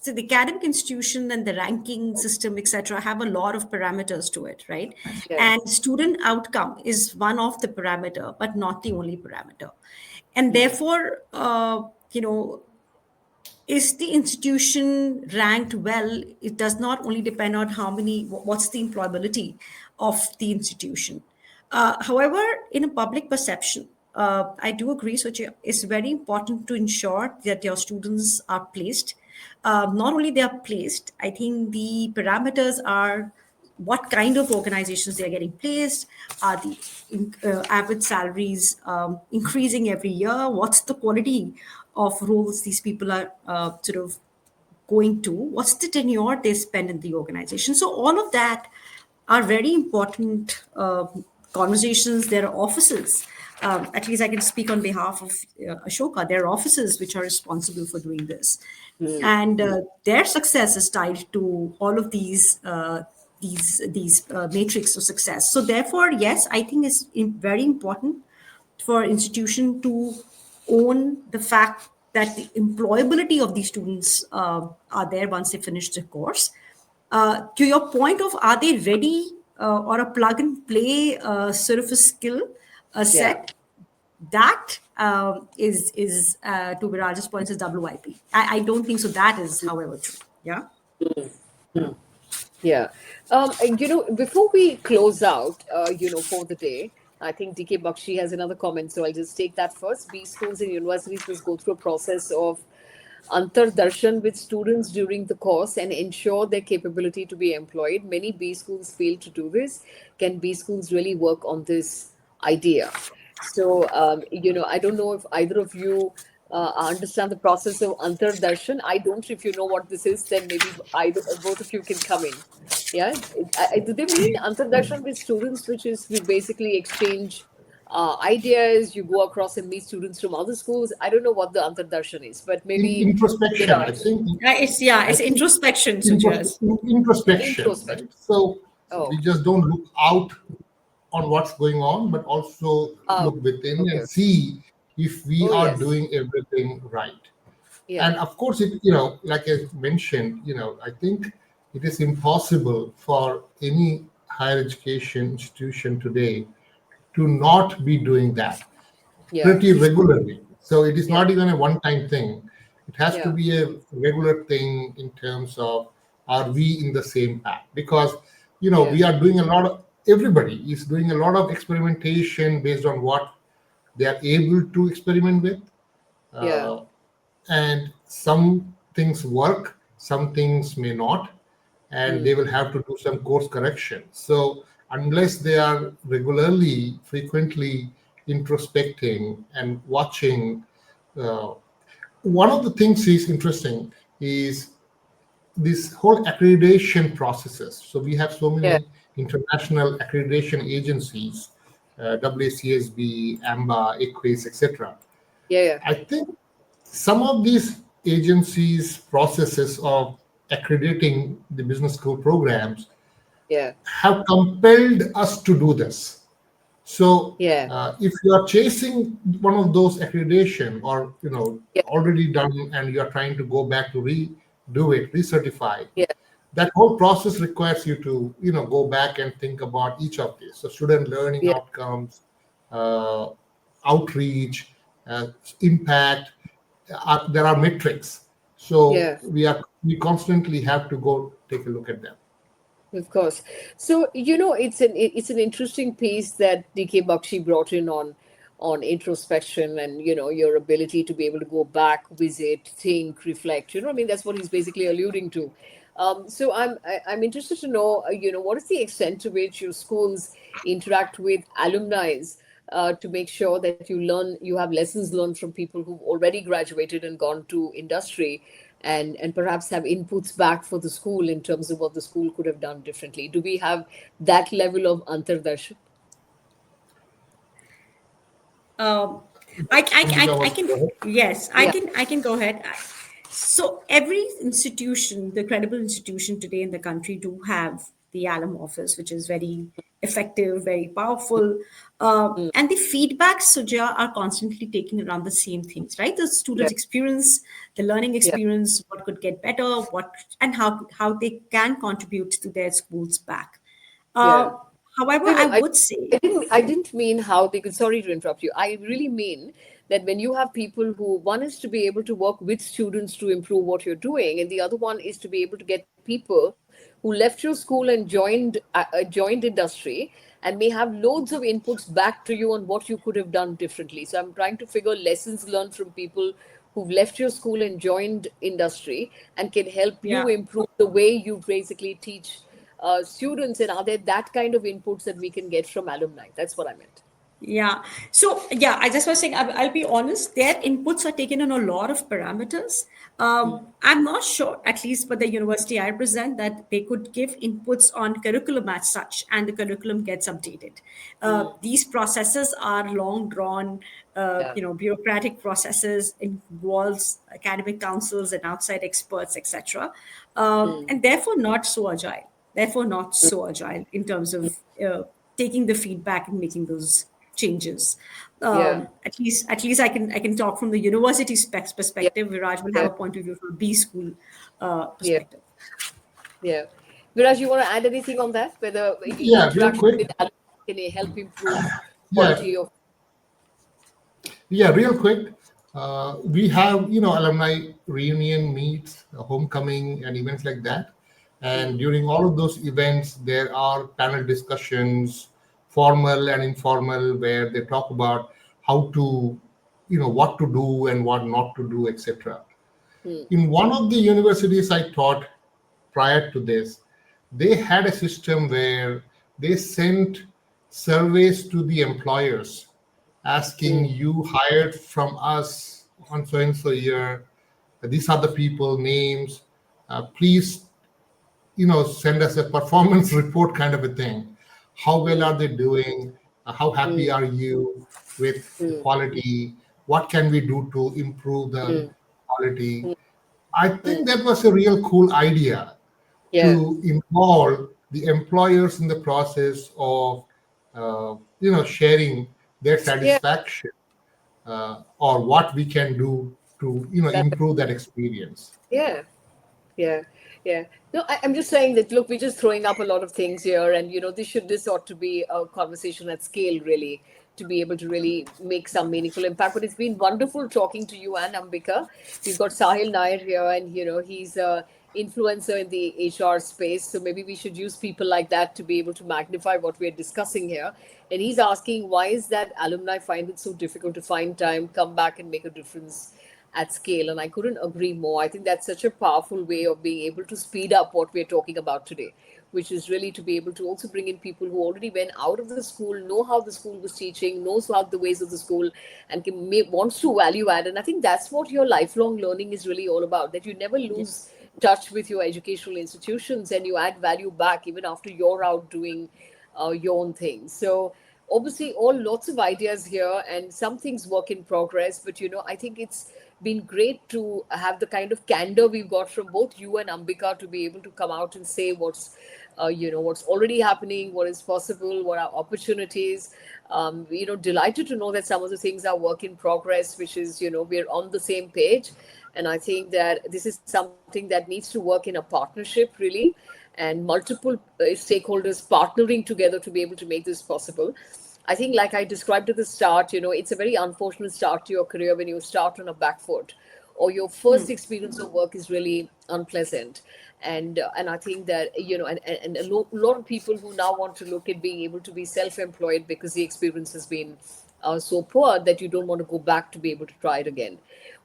so the academic institution and the ranking system, etc., have a lot of parameters to it, right? Yeah. And student outcome is one of the parameter, but not the only parameter. And Mm. therefore, is the institution ranked well? It does not only depend on what's the employability of the institution. However, in a public perception, I do agree, so it's very important to ensure that your students are placed. Not only they are placed, I think the parameters are what kind of organizations they are getting placed, are the average salaries increasing every year, what's the quality of roles these people are sort of going to, what's the tenure they spend in the organization. So all of that are very important conversations. There are offices, at least I can speak on behalf of Ashoka, there are offices which are responsible for doing this, Mm. and their success is tied to all of these matrix of success. So therefore, yes, I think it's very important for institution to own the fact that the employability of these students are there once they finish the course. To your point of are they ready or a plug and play sort of a skill Yeah. set, that is to Viraj's points is WIP. I don't think so. That is, however, true. Yeah. Yeah. Before we close out, for the day, I think DK Bakshi has another comment, so I'll just take that first. B schools and universities must go through a process of antardarshan with students during the course and ensure their capability to be employed. Many B schools fail to do this. Can B schools really work on this idea? So, I don't know if either of you understand the process of antardarshan. I don't. If you know what this is, then maybe either both of you can come in. Yeah. Do they mean antardarshan with students, which is you basically exchange ideas, you go across and meet students from other schools? I don't know what the antardarshan is, but maybe Introspection, I Virat. think. It's introspection, Sujas. Introspection, Introspection. right? So Oh. we just don't look out on what's going on, but also Oh. look within Okay. and see if we Oh are yes. doing everything right. Yeah. And of course, like I mentioned, I think it is impossible for any higher education institution today to not be doing that Yeah. pretty regularly. So it is Yeah. not even a one-time thing. It has to Yeah. be a regular thing in terms of, are we in the same path? Because Yeah. we are doing a lot of everybody is doing a lot of experimentation based on what they are able to experiment with. Yeah. Uh, and some things work, some things may not, and they Mm. will have to do some course correction. So unless they are regularly, frequently introspecting and watching, uh, one of the things is interesting is this whole accreditation processes. So we have so Yeah. many international accreditation agencies, WCSB, AMBA, EQUIS, etc. Yeah. Yeah. I think some of these agencies' processes of accrediting the business school programs Yeah. have compelled us to do this. So, Yeah. if you are chasing one of those accreditation, or Yeah. already done, and you are trying to go back to redo it, recertify, Yeah. that whole process requires you to go back and think about each of these. So, student learning Yeah. outcomes, uh, outreach, uh, impact. There are metrics. So Yeah. we constantly have to go take a look at them. Of course. So, it's an interesting piece that DK Bakshi brought in on introspection and your ability to be able to go back, visit, think, reflect. I mean, that's what he's basically alluding to. So I'm interested to know, what is the extent to which your schools interact with alumni, to make sure that you have lessons learned from people who've already graduated and gone to industry, and perhaps have inputs back for the school in terms of what the school could have done differently. Do we have that level of antardarshan? Um, Ambika I was can, go ahead. yes, Yeah. I can go ahead. So every institution, the credible institution today in the country, do have the alum office, which is very effective, very powerful. Mm. And the feedbacks, Suja, are constantly taking around the same things, right? The Yeah. student experience, the learning Yeah. experience, what could get better, what and how they can contribute to their schools back. Yeah. Uh, However, No, I no, would say, I didn't mean how they could, sorry to interrupt you. I really mean that when you have people who, one is to be able to work with students to improve what you're doing, and the other one is to be able to get people who left your school and joined industry and may have loads of inputs back to you on what you could have done differently. So I'm trying to figure lessons learned from people who've left your school and joined industry and can help yeah. you improve the way you basically teach students, and are there that kind of inputs that we can get from alumni? That's what I meant. Yeah. So, yeah, I just was saying, I'll be honest, their inputs are taken on a lot of parameters. I'm not sure, at least for the university I represent, that they could give inputs on curriculum as such, and the curriculum gets updated. These processes are long drawn, Yeah. bureaucratic processes, involves academic councils and outside experts, etc. And therefore not so agile in terms of taking the feedback and making those changes. Yeah. At least I can talk from the university Yeah. perspective. Viraj will have Yeah. a point of view from B school Yeah. perspective. Yeah. Viraj, you want to add anything on that? Whether Yeah, real interaction quick. with alumni can help improve Yeah, quality of. yeah, real quick. We have alumni reunion meets, homecoming, and events like that. And during all of those events, there are panel discussions, formal and informal, where they talk about how to, what to do and what not to do, etc. In one of the universities I taught prior to this, they had a system where they sent surveys to the employers asking, Mm. you hired from us on so and so year, these are the people names, please send us a performance report, kind of a thing. How well Mm. are they doing? How happy Mm. are you with the Mm. quality? What can we do to improve the Mm. quality? Mm. I Mm. think that was a real cool idea, Yeah. to involve the employers in the process of sharing their Yeah. satisfaction, or what we can do to That, improve that experience. yeah. Yeah, yeah. No, I'm just saying that, look, we're just throwing up a lot of things here, and this ought to be a conversation at scale, really, to be able to really make some meaningful impact. But it's been wonderful talking to you and Ambika. We've got Sahil Nair here, and he's influencer in the HR space. So maybe we should use people like that to be able to magnify what we're discussing here. And he's asking, why is that alumni find it so difficult to find time, come back and make a difference at scale? And I couldn't agree more. I think that's such a powerful way of being able to speed up what we're talking about today, which is really to be able to also bring in people who already went out of the school, know how the school was teaching, knows how the ways of the school, and wants to value add. And I think that's what your lifelong learning is really all about, that you never lose touch with your educational institutions and you add value back even after you're out doing your own thing. So obviously all lots of ideas here, and some things work in progress, but I think it's been great to have the kind of candor we've got from both you and Ambika to be able to come out and say what's already happening, what is possible, what are opportunities. Delighted to know that some of the things are work in progress, which is, we're on the same page. And I think that this is something that needs to work in a partnership, really, and multiple stakeholders partnering together to be able to make this possible. I think, like I described at the start, it's a very unfortunate start to your career when you start on a back foot, or your first experience of work is really unpleasant. And I think that, and lot of people who now want to look at being able to be self-employed because the experience has been so poor that you don't want to go back to be able to try it again.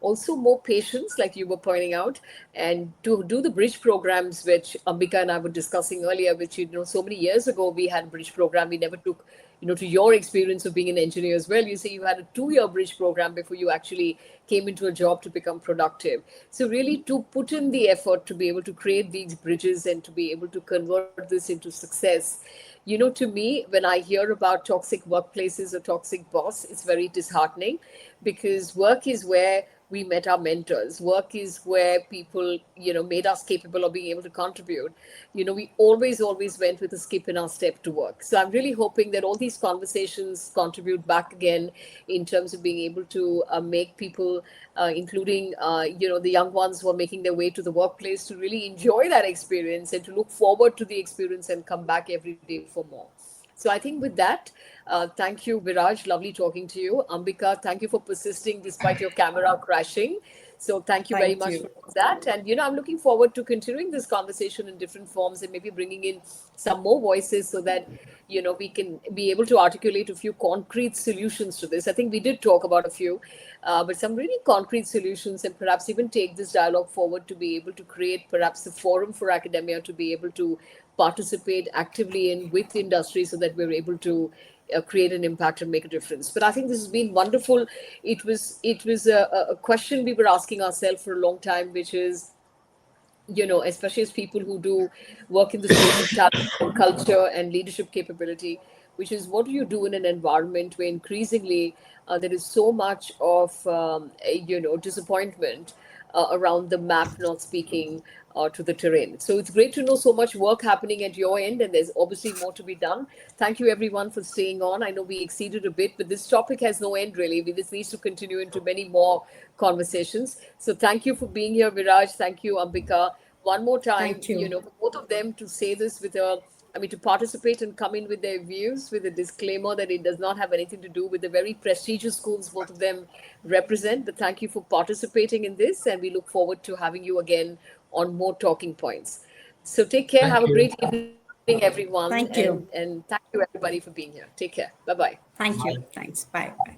Also, more patience, like you were pointing out, and to do the bridge programs, which Ambika and I were discussing earlier, which, so many years ago we had a bridge program. We never took, to your experience of being an engineer as well. You say you had a 2-year bridge program before you actually came into a job to become productive. So really to put in the effort to be able to create these bridges and to be able to convert this into success. To me, when I hear about toxic workplaces or toxic boss, it's very disheartening, because work is where we met our mentors. Work is where people, made us capable of being able to contribute. We always went with a skip in our step to work. So I'm really hoping that all these conversations contribute back again in terms of being able to make people, including, the young ones who are making their way to the workplace, to really enjoy that experience and to look forward to the experience and come back every day for more. So I think with that, thank you, Viraj. Lovely talking to you. Ambika, thank you for persisting despite your camera crashing. So thank you very Thank much you. for that. And, I'm looking forward to continuing this conversation in different forms and maybe bringing in some more voices so that, we can be able to articulate a few concrete solutions to this. I think we did talk about a few, but some really concrete solutions, and perhaps even take this dialogue forward to be able to create perhaps a forum for academia to be able to participate actively in with industry so that we're able to create an impact and make a difference. But I think this has been wonderful. It was a question we were asking ourselves for a long time, which is, especially as people who do work in the space of talent and culture and leadership capability, which is, what do you do in an environment where increasingly there is so much of, disappointment around the map not speaking to the terrain. So it's great to know so much work happening at your end, and there's obviously more to be done. Thank you, everyone, for staying on. I know we exceeded a bit, but this topic has no end, really. This needs to continue into many more conversations. So thank you for being here, Viraj. Thank you, Ambika. One more time, Thank you. for both of them to say this with to participate and come in with their views with a disclaimer that it does not have anything to do with the very prestigious schools both of them represent. But thank you for participating in this, and we look forward to having you again on more talking points. So take care. Have Thank a you. great evening, everyone. Thank And you. thank you, everybody, for being here. Take care. Bye bye. Thank you. Bye. Thanks. Bye. Bye.